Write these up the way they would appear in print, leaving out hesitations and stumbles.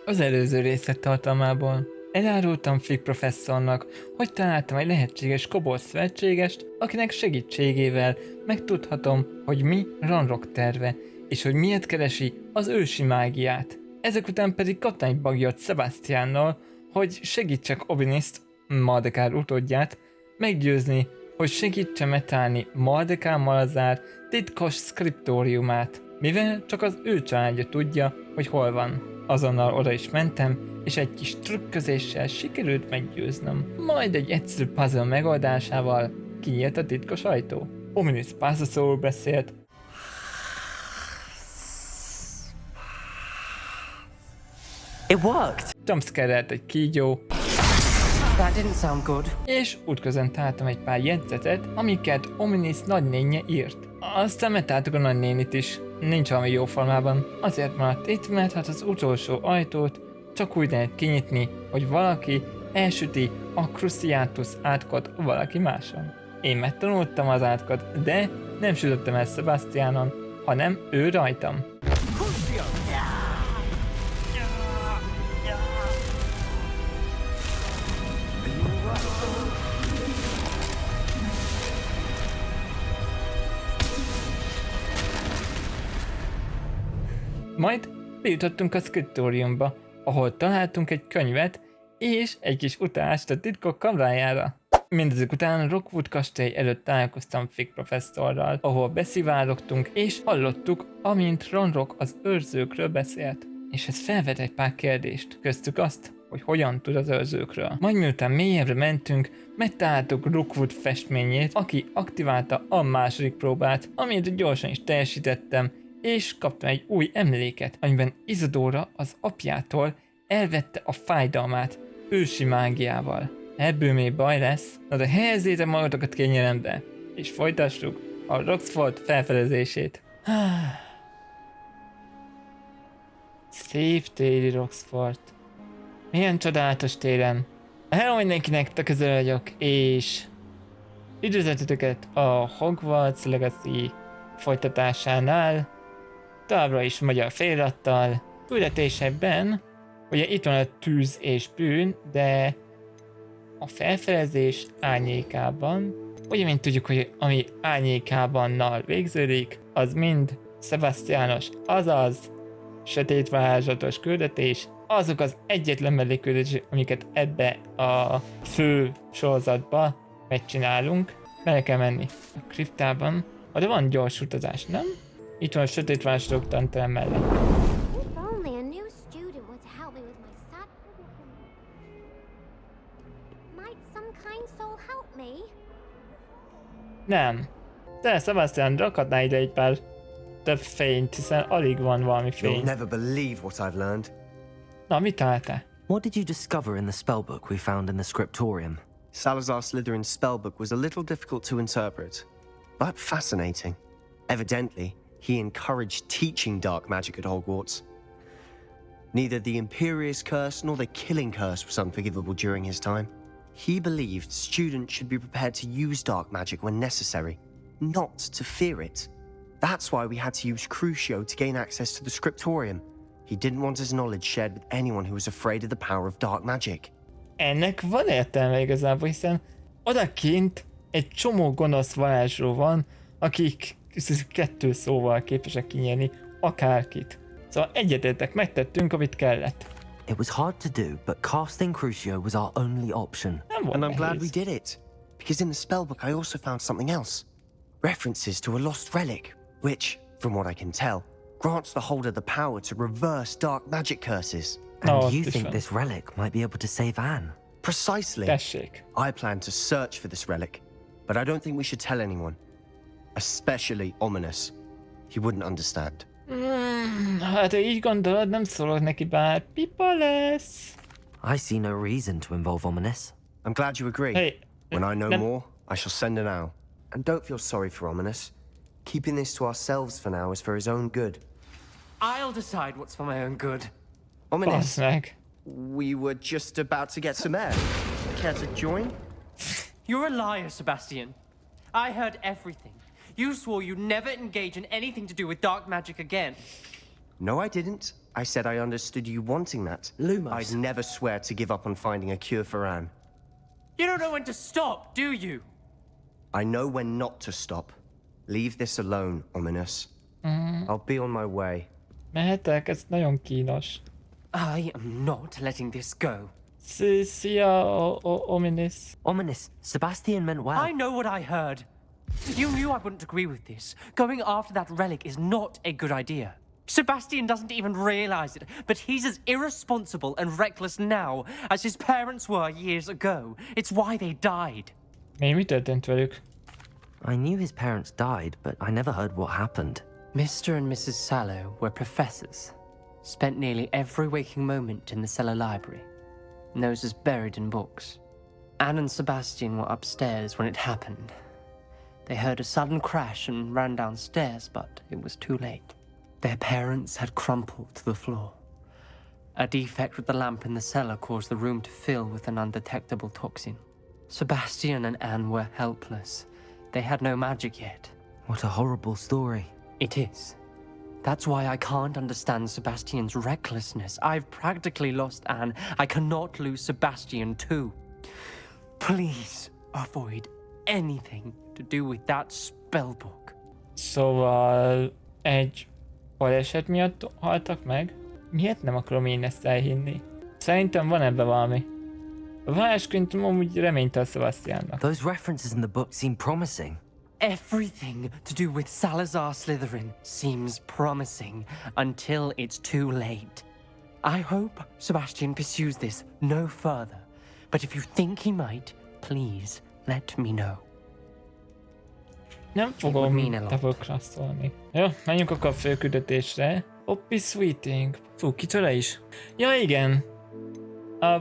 Az előző részlet tartalmából. Elárultam Fig professzornak, hogy találtam egy lehetséges kobold szövetségest, akinek segítségével megtudhatom, hogy mi Ranrock terve, és hogy miért keresi az ősi mágiát. Ezek után pedig kaptam egy bagyot Sebastiannal, hogy segítsek Obiniszt, Mardekár utódját, meggyőzni, hogy segítse metálni Mardekár Malazár titkos szkriptóriumát, mivel csak az ő családja tudja, hogy hol van. Azonnal oda is mentem, és egy kis trükközéssel sikerült meggyőznöm. Majd egy egyszerű puzzle megoldásával kinyílt a titkos ajtó. Ominous pászaszóról beszélt. It worked! Jumpscare-elt egy kígyó. That didn't sound good. És útközben találtam egy pár jegyzetet, amiket Ominous nagynénje írt. Aztán megtaláltuk a nagynénit is. Nincs valami jó formában. Azért maradt itt, mert hát az utolsó ajtót csak úgy lehet kinyitni, hogy valaki elsüti a Cruciatus átkot valaki máson. Én megtanultam az átkot, de nem sütöttem el Sebastianon, hanem ő rajtam. Majd bejutottunk a szkriptóriumba, ahol találtunk egy könyvet és egy kis utalást a titkok kamrájára. Mindezek után Rockwood kastély előtt találkoztam Fig professzorral, ahol beszivárogtunk és hallottuk, amint Ranrock az őrzőkről beszélt. És ez felvet egy pár kérdést, köztük azt, hogy hogyan tud az őrzőkről. Majd miután mélyebbre mentünk, megtaláltuk Rockwood festményét, aki aktiválta a második próbát, amit gyorsan is teljesítettem, és kaptam egy új emléket, amiben Isadora az apjától elvette a fájdalmát ősi mágiával. Ebből még baj lesz, na de helyezzétek magatokat kényelembe, és folytassuk a Roxford felfedezését. Szép téli Roxford. Milyen csodálatos télen. Hello mindenkinek, takizoli vagyok, és üdvözleteteket a Hogwarts Legacy folytatásánál, továbbra is magyar felirattal, küldetésebben, ugye itt van a tűz és bűn, de a felfedezés árnyékában, ugye mint tudjuk, hogy ami árnyékábannal végződik, az mind Sebastianos, azaz sötét varázslatos küldetés, azok az egyetlen mellékküldetések, amiket ebbe a fő sorozatba megcsinálunk. Bele kell menni a kriptában, de van gyors utazás, nem? Itt van a sötét varázslatok tanterem mellett. Nem. De Sebastian rakadná ide egy pár több fényt, hiszen alig van valami fény. You'll never believe what I've learned. Na, mit találtál? What did you discover in the spellbook we found in the scriptorium? Salazar Slytherin's spellbook was a little difficult to interpret, but fascinating. Evidently, he encouraged teaching dark magic at Hogwarts. Neither the Imperious Curse nor the Killing Curse was unforgivable during his time. He believed students should be prepared to use dark magic when necessary, not to fear it. That's why we had to use Crucio to gain access to the scriptorium. He didn't want his knowledge shared with anyone who was afraid of the power of dark magic. Ennek van értelme igazából, hiszen odakint egy csomó gonosz varázsló van, akik 2 szóval képesek kinyerni akárkit. Szóval egyetértek, megtettünk, amit kellett. It was hard to do, but casting Crucio was our only option. And I'm glad we did it, because in the spellbook I also found something else. References to a lost relic, which, from what I can tell, grants the holder the power to reverse dark magic curses. And you think this relic might be able to save Anne? Precisely. Tessék. I plan to search for this relic, but I don't think we should tell anyone. Especially Ominous. He wouldn't understand. Hát ha így gondolod, nem szólok neki, bár pipa lesz. I see no reason to involve Ominous. I'm glad you agree. Hey, When I know more, I shall send an owl. And don't feel sorry for Ominous. Keeping this to ourselves for now is for his own good. I'll decide what's for my own good. Ominous, Basz meg. we were just about to get some air. Care to join? You're a liar, Sebastian. I heard everything. You swore you'd never engage in anything to do with dark magic again. No, I didn't. I said I understood you wanting that. Lumos. I'd never swear to give up on finding a cure for Anne. You don't know when to stop, do you? I know when not to stop. Leave this alone, Ominous. I'll be on my way. Mehetek? Ez nagyon kínos. I am not letting this go. Szia, Ominous. Ominous, Sebastian meant well. I know what I heard. You knew I wouldn't agree with this. Going after that relic is not a good idea. Sebastian doesn't even realize it, but he's as irresponsible and reckless now as his parents were years ago. It's why they died. Mi történt velük? I knew his parents died, but I never heard what happened. Mr. and Mrs. Sallow were professors. Spent nearly every waking moment in the cellar library. Noses buried in books. Anne and Sebastian were upstairs when it happened. They heard a sudden crash and ran downstairs, but it was too late. Their parents had crumpled to the floor. A defect with the lamp in the cellar caused the room to fill with an undetectable toxin. Sebastian and Anne were helpless. They had no magic yet. What a horrible story. It is. That's why I can't understand Sebastian's recklessness. I've practically lost Anne. I cannot lose Sebastian too. Please avoid anything to do with that spellbook. Szóval egy baleset miatt haltak meg? Miért nem akarom én ezt elhinni? Szerintem van ebbe valami. A varázskönyv amúgy reményt ad Sebastiannak. Those references in the book seem promising. Everything to do with Salazar Slytherin seems promising until it's too late. I hope Sebastian pursues this no further, but if you think he might, please let me know. Nem fogom tavokra szólni. Jó, menjünk akkor a főküldetésre. Poppy Sweeting. Fú, kicsoda is? Ja igen. A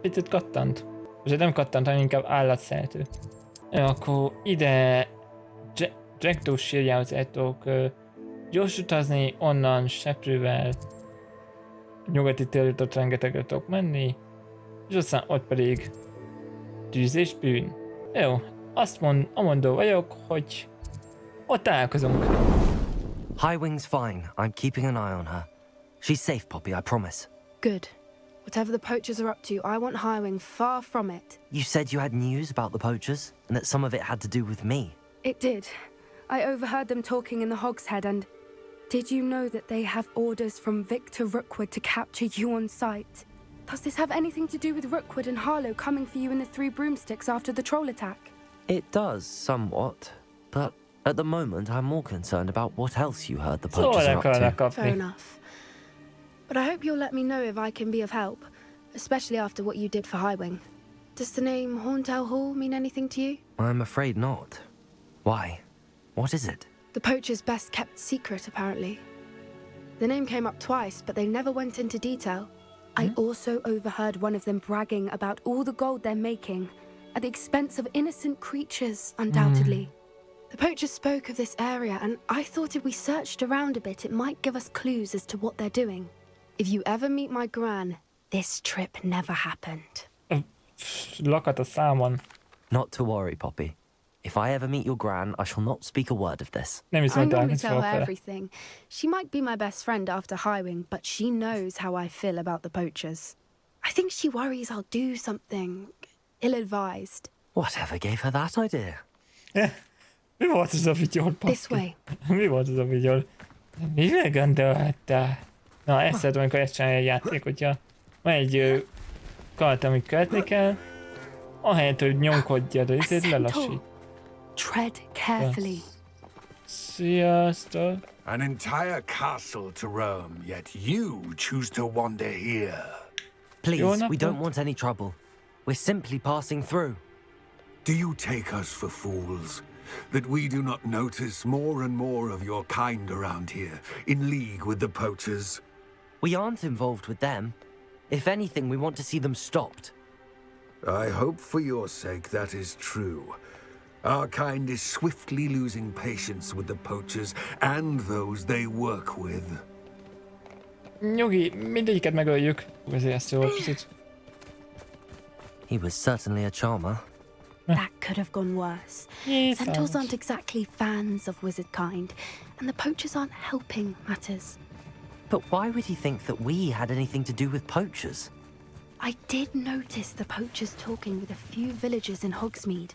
picit kattant. Most nem kattant, hanem inkább állatszerető. Jó, akkor ide Jack Doe sírjához el tudok gyors utazni, onnan seprővel nyugati térútot rengetegre tudok menni, és aztán ott pedig tűz és bűn. Jó, amondó vagyok, hogy ott találkozunk. Highwing's fine. I'm keeping an eye on her. She's safe, Poppy, I promise. Good. Whatever the poachers are up to, I want Highwing far from it. You said you had news about the poachers, and that some of it had to do with me. It did. I overheard them talking in the Hogshead, and did you know that they have orders from Victor Rookwood to capture you on sight? Does this have anything to do with Rookwood and Harlow coming for you in the Three Broomsticks after the troll attack? It does, somewhat. But at the moment, I'm more concerned about what else you heard the poachers are up to. Fair enough. But I hope you'll let me know if I can be of help, especially after what you did for Highwing. Does the name Horntail Hall mean anything to you? I'm afraid not. Why? What is it? The poacher's best kept secret, apparently. The name came up twice, but they never went into detail. I also overheard one of them bragging about all the gold they're making, at the expense of innocent creatures, undoubtedly. The poachers spoke of this area, and I thought if we searched around a bit, it might give us clues as to what they're doing. If you ever meet my gran, this trip never happened. Lakat a számon. Not to worry, Poppy. If I ever meet your gran, I shall not speak a word of this. Nem is I normally találkozni tell her fogok vele. everything. She might be my best friend after Highwing, but she knows how I feel about the poachers. I think she worries I'll do something ill-advised. Whatever gave her that idea? Mi volt ez a vigyol, This way. Mi volt ez a vigyol? Mivel gondolhatta? Na, ezt szeretem, amikor ezt csinálja a játék, hogyha van egy kart, amit követni kell, ahelyett, hogy nyomkodja, de ezért lelassít. Tread carefully. Sziasztok! An entire castle to roam, yet you choose to wander here. Please, we don't want any trouble. We're simply passing through. Do you take us for fools? That we do not notice more and more of your kind around here, in league with the poachers? We aren't involved with them. If anything, we want to see them stopped. I hope for your sake that is true. Our kind is swiftly losing patience with the poachers and those they work with. Nyugi, mindegyiket megöljük. Ezért ezt jól picit. He was certainly a charmer. That could have gone worse. Centaurs aren't exactly fans of wizard kind, and the poachers aren't helping matters. But why would he think that we had anything to do with poachers? I did notice the poachers talking with a few villagers in Hogsmeade.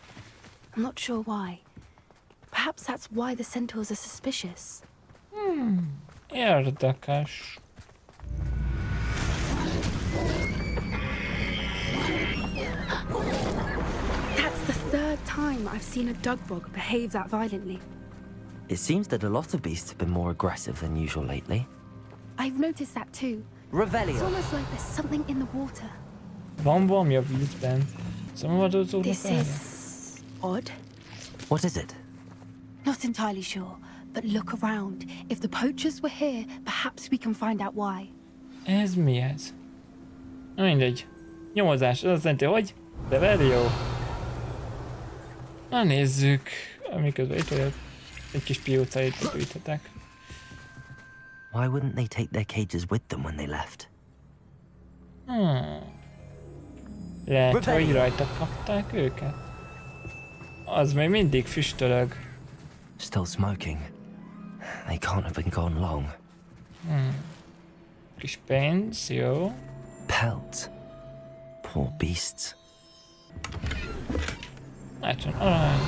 I'm not sure why. Perhaps that's why the centaurs are suspicious. Érdekes. That's the third time I've seen a dugbog behave that violently. It seems that a lot of beasts have been more aggressive than usual lately. I've noticed that too. It's Revelio! almost like there's something in the water. Van valami a vízben. Szóval vadorzóknak This erre? is odd. What is it? Not entirely sure, but look around. If the poachers were here, perhaps we can find out why. Ez mi ez? Na mindegy. Nyomozás, az azt jelenti, hogy Videó. Na nézzük, amiközben itt vagyok. Egy kis piócait bűjthetek. Why wouldn't they take their cages with them when they left? Lehet, hogy rajta kapták őket. Az még mindig füstölög. Still smoking. They can't have been gone long. Kis pénz, jó. Pelts. Poor beasts. Hát van arany.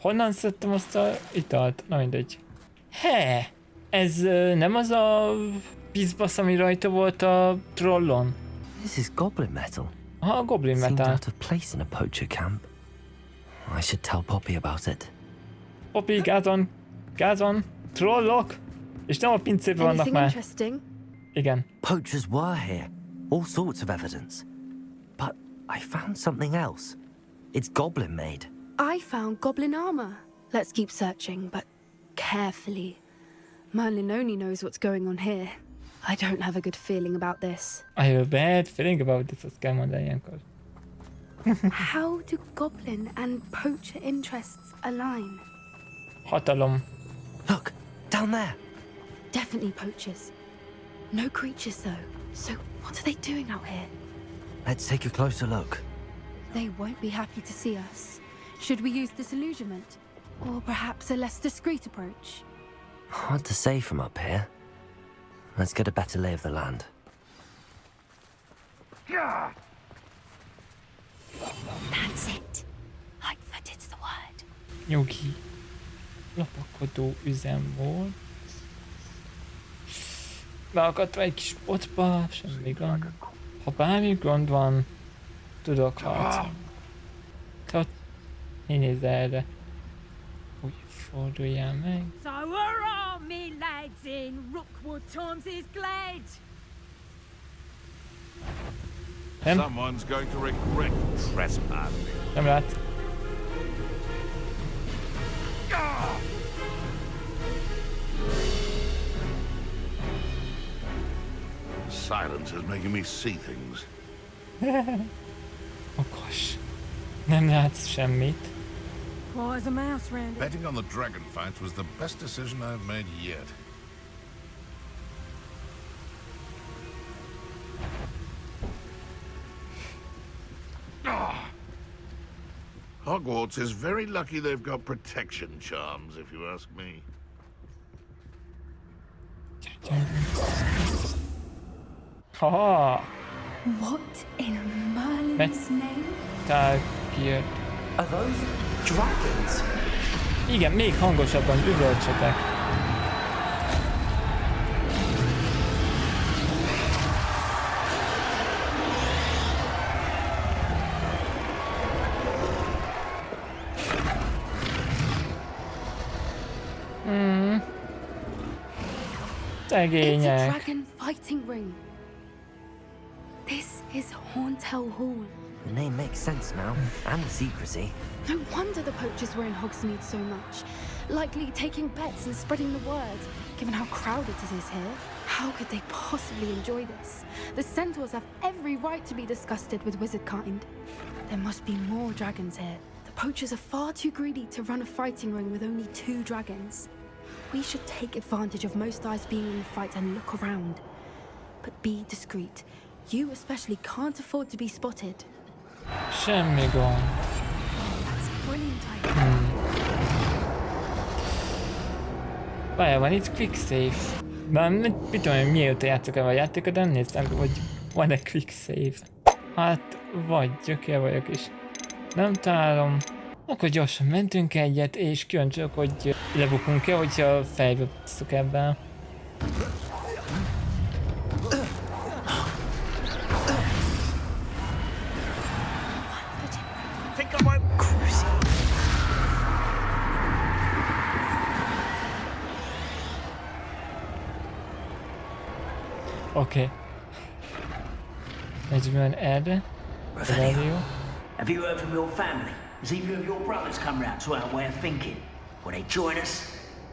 Honnan szedtem azt a italt? Na mindegy. He! Ez nem az a pizbasz, ami rajta volt a trollon? This is goblin metal. Aha, goblin Seemed metal. out of place in a poacher camp. I should tell Poppy about it. Poppy, gázon, trollok! És nem a pincében vannak Anything már. interesting? Igen. Poachers were here. All sorts of evidence. But I found something else. It's goblin made. I found goblin armor. Let's keep searching, but carefully. Merlin only knows what's going on here. I don't have a good feeling about this. I have a bad feeling about this, azt kell mondani ilyenkor. How do goblin and poacher interests align? Hatalom. Look, down there. Definitely poachers. No creatures though. So what are they doing out here? Let's take a closer look. They won't be happy to see us. Should we use disillusionment? Or perhaps a less discreet approach? Hard to say from up here. Let's get a better lay of the land. That's it. Lightfooted's the word. Nyugi. Lopakodó üzemmód. Beakadva egy kis potba, semmi gond. Ha bármi gond van, tudok harcolni. Te ott nézd erre. Úgy forduljál meg. So hurrah, me lads, in Rookwood times is glad. Nem, Someone's going to regret trespassing. nem lát. Silence is making me see things. Okos. Nem látsz semmit. Why is a mouse round it? Betting on the dragon fight was the best decision I've made yet. Hogwarts is very lucky they've got protection charms, if you ask me. Haha! What in Merlin's name? Tágírt. Are those dragons? Igen, még hangosabban üvöltsetek. It's a Szegények. dragon fighting ring. This is Hauntel Hall. The name makes sense now, and the secrecy. No wonder the poachers were in Hogsmeade so much. Likely taking bets and spreading the word, given how crowded it is here. How could they possibly enjoy this? The centaurs have every right to be disgusted with wizard kind. There must be more dragons here. The poachers are far too greedy to run a fighting ring with only 2 dragons. We should take advantage of most eyes being in the fight and look around. But be discreet. You especially can't afford to be spotted. Semmi gond. That's a brilliant idea. Várjál, van itt quick save. Már mit tudom én, mióta játszok el a játékot, nem néztem, hogy van-e quick save. Hát, vagy gyökér vagyok is. Nem találom. Akkor gyorsan mentünk egyet, és kíváncsiak, hogy lebukunk-e, hogyha fejbe basszuk ebben. Oké. Megyünk erre. Videó. Have you heard from your family? Has either of your brothers come round to our way of thinking? Will they join us?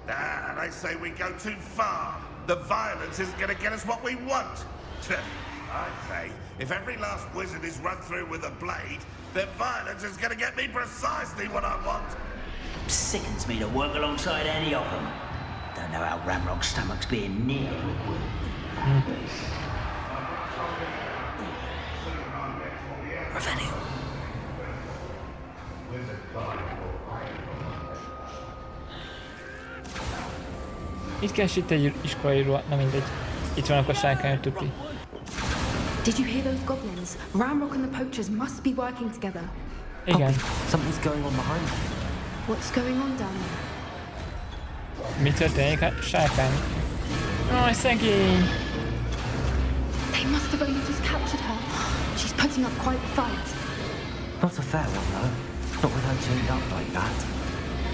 Nah, they say we go too far. The violence isn't gonna get us what we want. I say, if every last wizard is run through with a blade, then violence is gonna get me precisely what I want. Sickens me to work alongside any of them. Don't know how Ramrock's stomach's being near. Revenue. Itt keres itt egy iskolai ruha, na mindegy. Itt vannak a sárkány tuti. Did you hear those goblins? Ramrock and the poachers must be working together. Igen. Something's going on behind me. What's going on down there? Mi történik a sárkány? Aj, szegény! They must have only just captured her. She's putting up quite the fight. Not a fair one, though. Not with her chained up like that.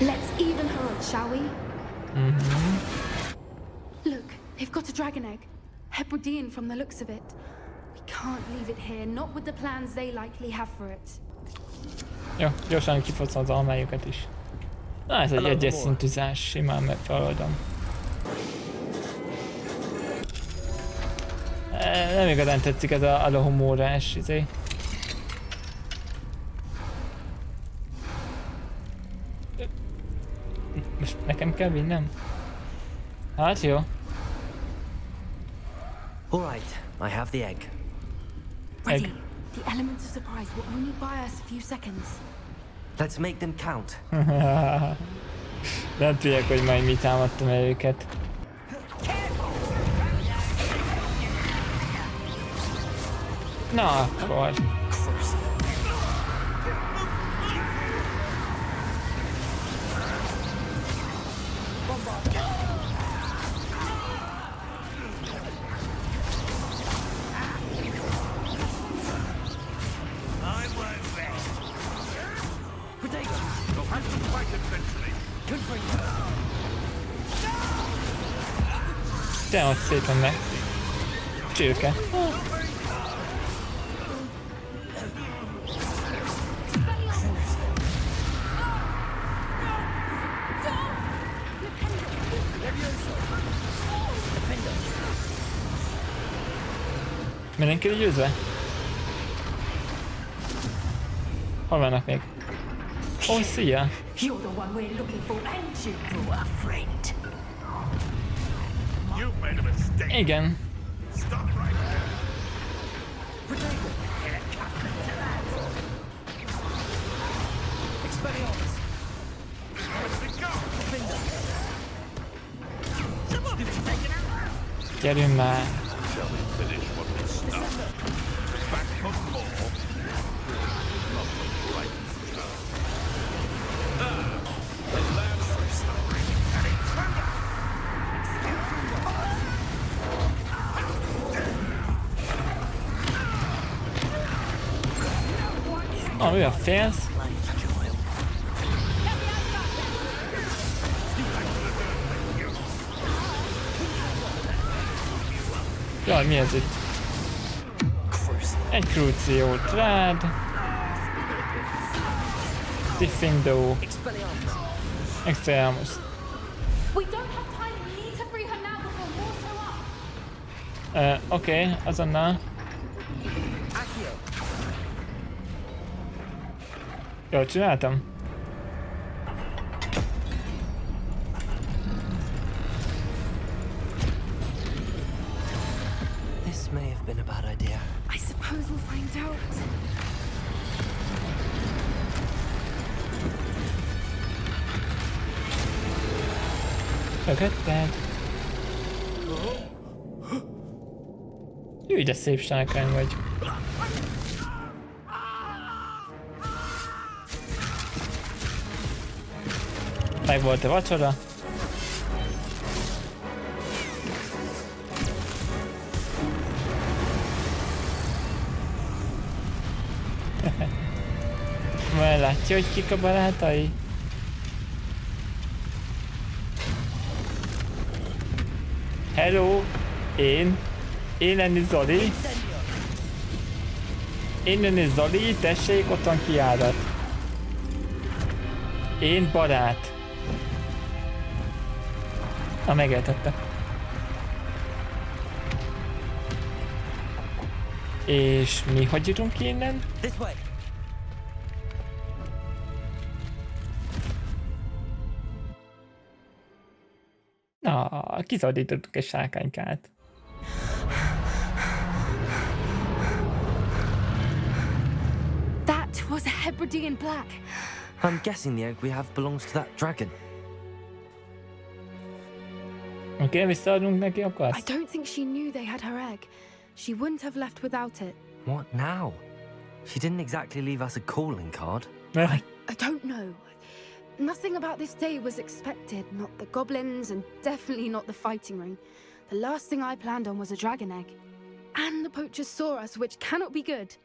Let's even her up, shall we? Look, they've got a dragon egg. Hebridean from the looks of it. We can't leave it here, not with the plans they likely have for it. Jó, gyorsan kifoszom az almájukat is. Na, ez egy egyes szintűzás, simán megfeladom. Nem igazán tetszik ez a lohumórás, izé. Most nekem kell vinnem? Hát jó. All right, I have the egg. Ready. The element of surprise will only buy us a few seconds. Let's make them count. Nem tudják, hogy majd mi támadtam el őket. Na akkor. Te ott szépen meg. Csirke. Mindenki győzve? Hol vannak még? Ó, szia! You're the one we're looking for, ain't you, poor friend? You made a mistake. Igen. Stop right there. Gyerünk már! Shall we finish what we started? Back for more. Not the brightest star. The land is suffering and intruder. Oh, mi a félsz? Jaj, mi ez itt? Egy krúciót rád. Diffindo. Expelliarmus. We don't have time. We need to free her now before more show up. Oké, azonnal. Jól csináltam? This may have been a bad idea. I suppose we'll find out. Mögötted. Jöjj, de szép sárkány vagy. Meg volt a vacsora. Majd látja, hogy kik a barátai? Hello! Én lenni Zoli. Én lenni Zoli, tessék, ott van kijárat. Én barát. Megértette. És mi hogy jutunk ki innen? Na, kiszabadítottuk egy sárkánykát. That was a Hebridean black. I'm guessing the egg we have belongs to that dragon. Oké, visszaadunk neki akkor? I don't think she knew they had her egg. She wouldn't have left without it. What now? She didn't exactly leave us a calling card. I don't know. Nothing about this day was expected. Not the goblins, and definitely not the fighting ring. The last thing I planned on was a dragon egg. And the poachers saw us, which cannot be good.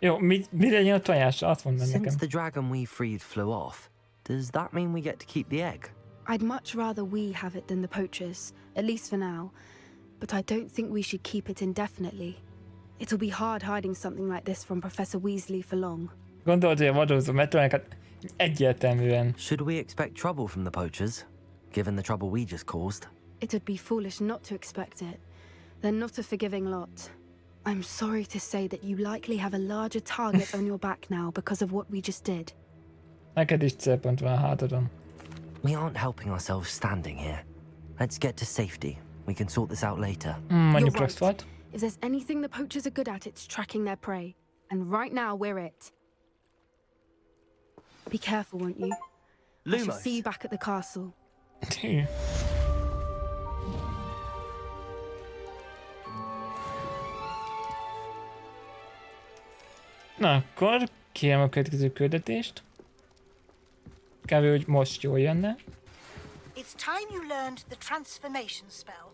Jó, mi legyen a tojásra? Azt mondd nekem. Since the dragon we freed flew off, does that mean we get to keep the egg? I'd much rather we have it than the poachers, at least for now. But I don't think we should keep it indefinitely. It'll be hard hiding something like this from Professor Weasley for long. Gondolod, hogy a vadorzó metrónkat egyértelműen. Should we expect trouble from the poachers, given the trouble we just caused? It would be foolish not to expect it. They're not a forgiving lot. I'm sorry to say that you likely have a larger target on your back now because of what we just did. Neked is célpont van a hátadon. We aren't helping ourselves standing here. Let's get to safety. We can sort this out later. Mondjuk You're rossz volt. If there's anything the poachers are good at, it's tracking their prey. And right now, we're it. Be careful, won't you? I shall see you back at the castle. Na akkor kérem a következő küldetést. Kb. Hogy most jól jönne. It's time you learned the transformation spell.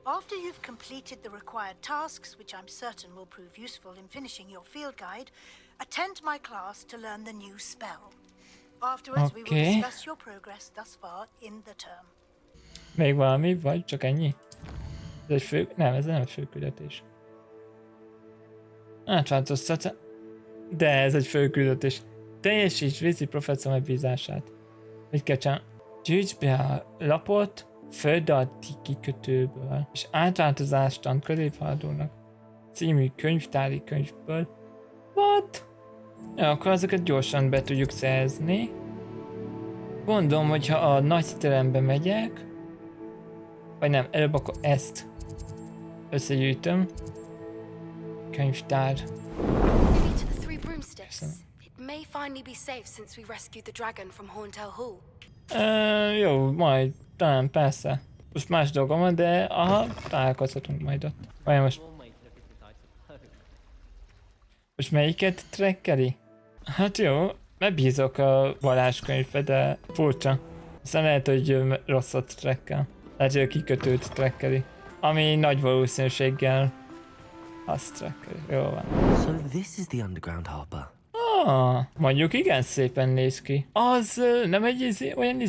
After you've completed the required tasks, which I'm certain will prove useful in finishing your field guide, attend my class to learn the new spell. Afterwards, we will discuss your progress thus far in the term. Még valami, vagy csak ennyi? Ez egy fő... Nem, ez nem egy fő küldetés. Átváltoztatás. De ez egy fő küldetés. Teljesíts Weasley Professzor megbízását. Mit kell csinálni? Gyűjts be a lapot földalatti kikötőből, és átváltozás tant középhaladónak című könyvtári könyvből. What? Ja, akkor azokat gyorsan be tudjuk szerzni. Gondolom, hogyha a nagy terembe megyek, vagy nem, előbb akkor ezt összegyűjtöm. Könyvtár. It may finally be safe since we rescued the dragon from Horntail Hall. Jó, majd, talán persze. Most más dolgom van, de aha, találkozhatunk majd ott. Vagy most melyiket trekkeli? Hát jó, megbízok a varázskönyvbe, de furcsa. Aztán lehet, hogy rosszat trekkel. Lehet, hogy a kikötőt trekkeli. Ami nagy valószínűséggel azt trekkeli. Jó van. So this is the underground harbor. Mondjuk igen szépen néz ki. Az nem egy olyan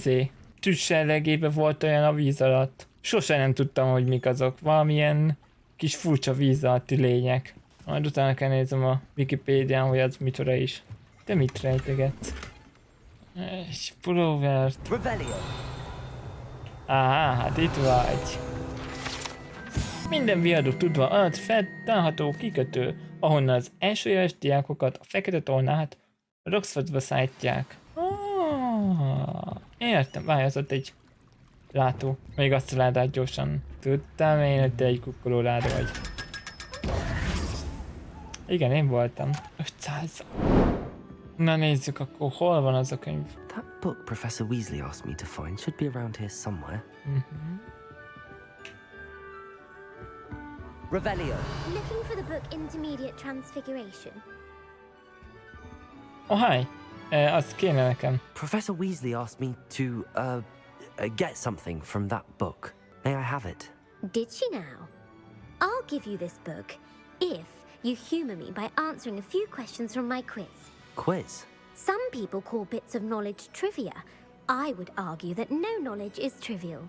tüssellegében volt olyan a víz alatt. Sose nem tudtam, hogy mik azok. Valamilyen kis furcsa víz alatti lények. Majd utána kell nézem a Wikipédián, hogy az micsoda is. Te mit rejtegetsz? Egy pulóvert. Áhá, hát itt vagy. Minden viadó tudva alatt feltalálható kikötő, ahonnan az első éves diákokat a fekete tornát Roxfordba szállítják. Értem, várj, az ott egy látó. Még azt a ládát gyorsan tudtam én, hogy te egy kukkoló láda vagy. Igen, én voltam. 500. Na nézzük akkor, hol van az a könyv? That book Professor Weasley asked me to find should be around here somewhere. Revelio. Looking for the book Intermediate Transfiguration. Oh, hi. Az kéne nekem. Professor Weasley asked me to, get something from that book. May I have it? Did she now? I'll give you this book if you humour me by answering a few questions from my quiz. Quiz? Some people call bits of knowledge trivia. I would argue that no knowledge is trivial.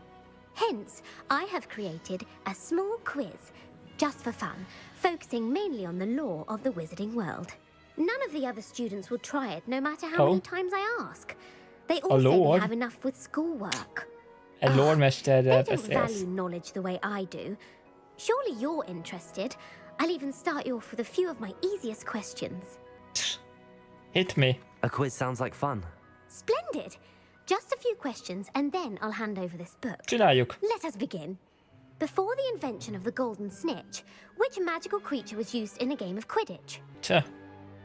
Hence, I have created a small quiz, just for fun, focusing mainly on the lore of the wizarding world. None of the other students will try it, no matter how many times I ask. They all say they have enough with schoolwork. Egy lore-mesterrel They don't beszélsz. value knowledge the way I do. Surely you're interested. I'll even start you off with a few of my easiest questions. Hit me. A quiz sounds like fun. Splendid! Just a few questions and then I'll hand over this book. Csináljuk. Let us begin. Before the invention of the golden snitch, which magical creature was used in a game of Quidditch? Cseh.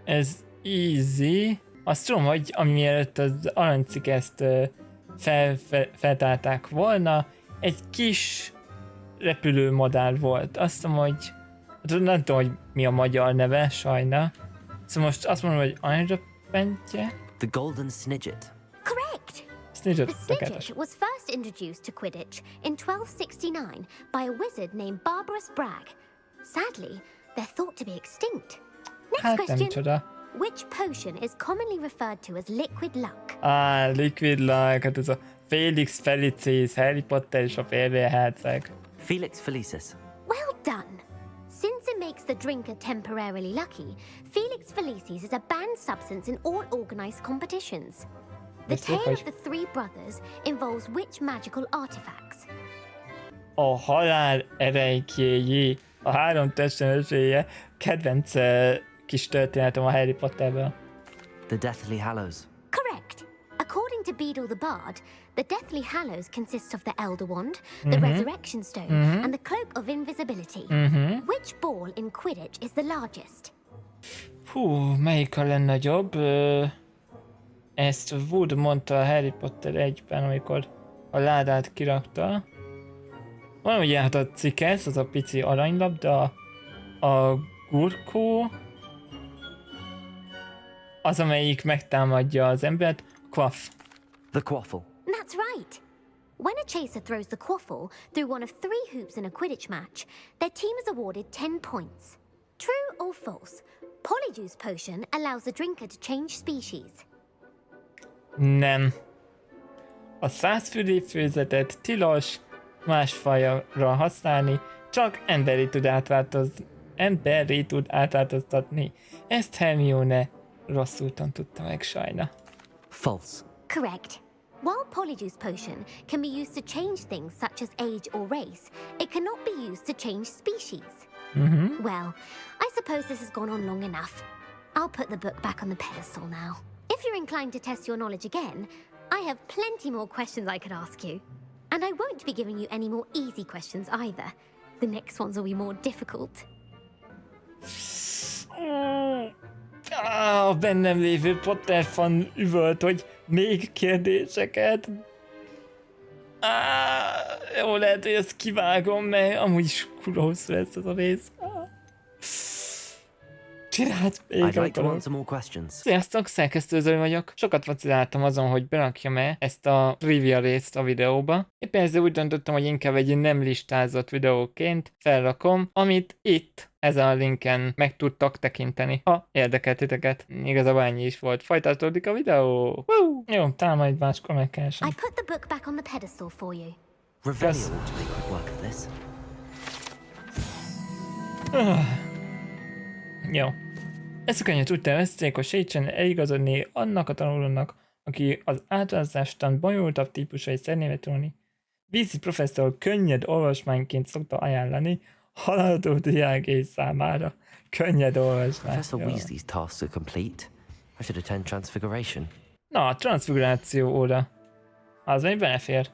Ez easy. Azt tudom, hogy ami mielőtt az aranycik ezt feltárták volna, egy kis repülőmadár volt. Azt mondom, hogy nem tudom, hogy mi a magyar neve, sajna. Szóval most azt mondom, hogy aranyröppentje. The golden snidget. Correct! Snidget, The snidget was first introduced to Quidditch in 1269 by a wizard named Barbarous Bragg. Sadly, they're thought to be extinct. Next Hát nem question. csoda. Which potion is commonly referred to as liquid luck? Liquid luck, hát ez a Felix Felicis, Harry Potter és a félvérherceg. Felix Felicis. Well done! Since it makes the drinker temporarily lucky, Felix Felicis is a banned substance in all organized competitions. The tale of the three brothers involves which magical artifacts? A halál erejkéjé, a három testen kedvenc kis történetem a Harry Potterből. The Deathly Hallows. Correct. According to Beedle the Bard, the Deathly Hallows consists of the Elder Wand, the Resurrection Stone, and the Cloak of Invisibility. Which ball in Quidditch is the largest? Hú, melyik a legnagyobb? Ezt Wood mondta a Harry Potter 1-ben, amikor a ládát kirakta. Van ugye hát a cikesz, az a pici aranylabda, a gurkó, az amelyik megtámadja az embert, quaff. The quaffle. That's right. When a chaser throws the quaffle through one of 3 hoops in a Quidditch match, their team is awarded 10 points. True or false? Polyjuice potion allows the drinker to change species. Nem. A 100 fülé főzetet tilos más fajra használni, csak emberi tud átváltoztatni. Ezt Hermione rosszul tudta meg, sajna. False. Correct. While Polyjuice potion can be used to change things such as age or race, it cannot be used to change species. Well, I suppose this has gone on long enough. I'll put the book back on the pedestal now. If you're inclined to test your knowledge again, I have plenty more questions I could ask you. And I won't be giving you any more easy questions either. The next ones will be more difficult. A bennem lévő Potter fan üvölt, hogy még kérdéseket. Jó, lehet, hogy ezt kivágom, mert amúgy is kurva hosszú lesz ez a rész. Csinált még I'd like to akarok. answer more questions. Sziasztok, szerkesztő Zoli vagyok. Sokat vaciláltam azon, hogy berakjam-e ezt a trivia részt a videóba. Éppen ezzel úgy döntöttem, hogy inkább egy nem listázott videóként felrakom, amit itt ezen a linken meg tudtak tekinteni, ha érdekel titeket. Igazából ennyi is volt. Folytatódik a videó. Woo! Jó, talán majd máskor megkeresem. I put the book back on the pedestal for you. Revelio ought to make good work of this. Jó. Ezt a könyvet úgy tervezték, hogy segítsen eligazodni annak a tanulónak, aki az általánostan bonyolultabb típusai szeretné tanulni. Weasley Professzor könnyed olvasmányként szokta ajánlani haladó diákjai számára. Könnyed olvasmány. Professor Weasley's tasks are complete. I should attend Transfiguration. Na, a transfiguráció óra. Az még belefér.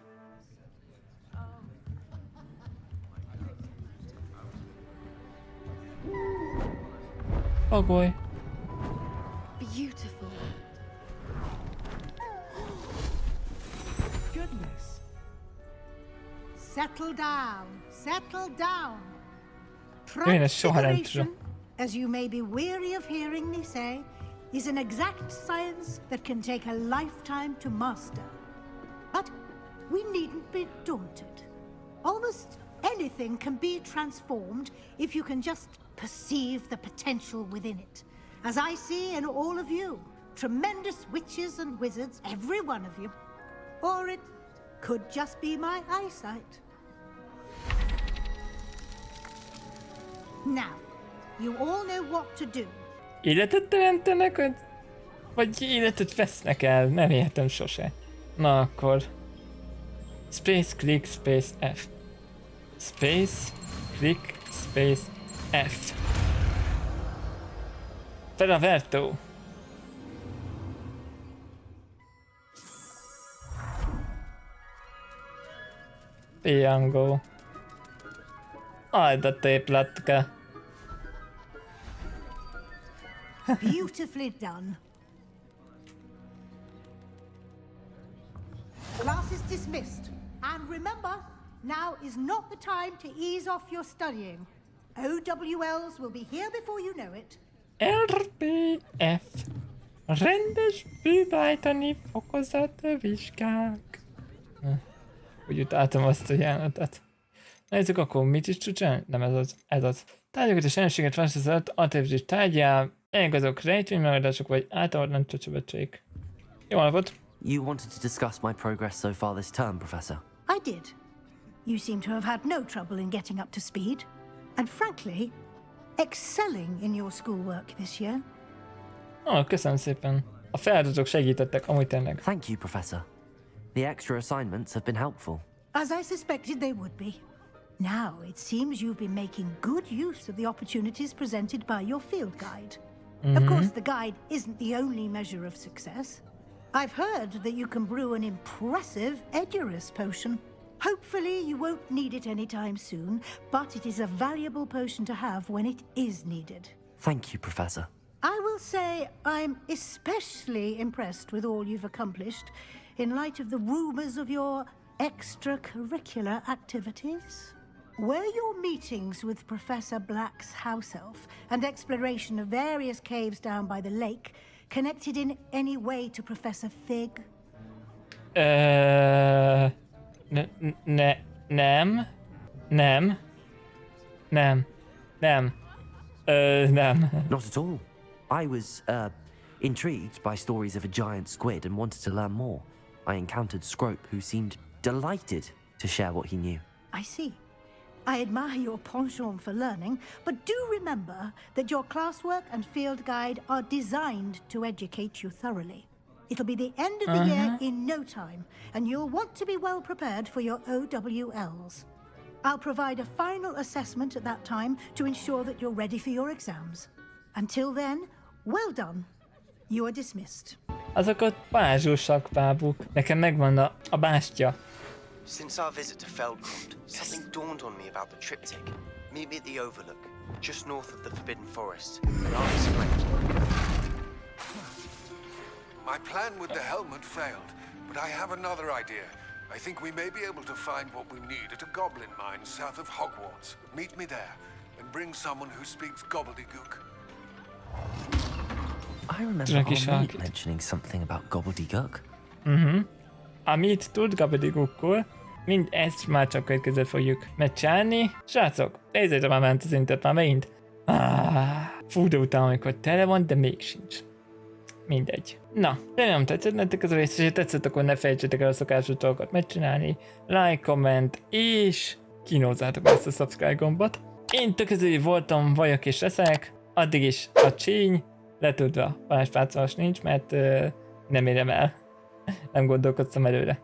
Pagoly. Beautiful. settle down. Settle down. Én ezt soha nem tudom. Transfiguration, as you may be weary of hearing me say, is an exact science that can take a lifetime to master. But we needn't be daunted. Almost anything can be transformed if you can just perceive the potential within it. As I see in all of you, tremendous witches and wizards, every one of you. Or it could just be my eyesight. Now, you all know what to do. Életet teremtenek, vagy életet vesznek el? Nem értem sose. Na akkor... Space, click, space, F. Space, click, space, F. Felavertó. Piangó. Aj, de tépletka. Beautifully done. Class is dismissed. And remember, now is not the time to ease off your studying. OWLs will be here before you know it. RPF. Rendes bűváltani fokozat vizsgák. Úgy utáltam azt a jelenetet. Nézzük akkor, mit is tud csinálni? Nem ez az. Tárgyakat és jelenséget választott alternatív tárgyá, ennek azok rejtvénymegoldások vagy általában csöcsöböttsék. Jó napot! You wanted to discuss my progress so far this term, Professor? I did. You seem to have had no trouble in getting up to speed. And frankly, excelling in your schoolwork this year. Köszönöm szépen. A feladatok segítettek, amúgy tényleg. Thank you, Professor. The extra assignments have been helpful. As I suspected they would be. Now, it seems you've been making good use of the opportunities presented by your field guide. Of course, the guide isn't the only measure of success. I've heard that you can brew an impressive Edurus potion. Hopefully, you won't need it anytime soon, but it is a valuable potion to have when it is needed. Thank you, Professor. I will say I'm especially impressed with all you've accomplished in light of the rumors of your extracurricular activities. Were your meetings with Professor Black's house elf and exploration of various caves down by the lake connected in any way to Professor Fig? Nem. Not at all. I was, intrigued by stories of a giant squid and wanted to learn more. I encountered Scrope, who seemed delighted to share what he knew. I see. I admire your penchant for learning, but do remember that your classwork and field guide are designed to educate you thoroughly. It'll be the end of the year in no time, and you'll want to be well prepared for your OWLs. I'll provide a final assessment at that time to ensure that you're ready for your exams. Until then, well done. You are dismissed. Azok ott pázsúsak, bábuk. Nekem megvan a bástya. Since our visit to Feldcroft, something dawned on me about the triptych. Meet me at the Overlook, just north of the Forbidden Forest, and I'll explain. My plan with the helmet failed, but I have another idea. I think we may be able to find what we need at a goblin mine south of Hogwarts. Meet me there, and bring someone who speaks gobbledygook. I remember Amit mentioning something about gobbledygook. Amit tud gobbledygookról, mind ezt már csak következőt fogjuk megcsinálni. Srácok, nézzétek, már ment az internet már megint. Fú, de utána, amikor tele van, de még sincs. Mindegy. Na, remélem tetszett nektek ez a rész, és ha tetszett, akkor ne felejtsétek el a szokásos dolgokat megcsinálni. Like, comment, és kínozzátok ezt a subscribe gombot. Én töközői voltam, vagyok és leszek. Addig is a csíny letudva. Varázspárcolás nincs, mert nem érem el. Nem gondolkodtam előre.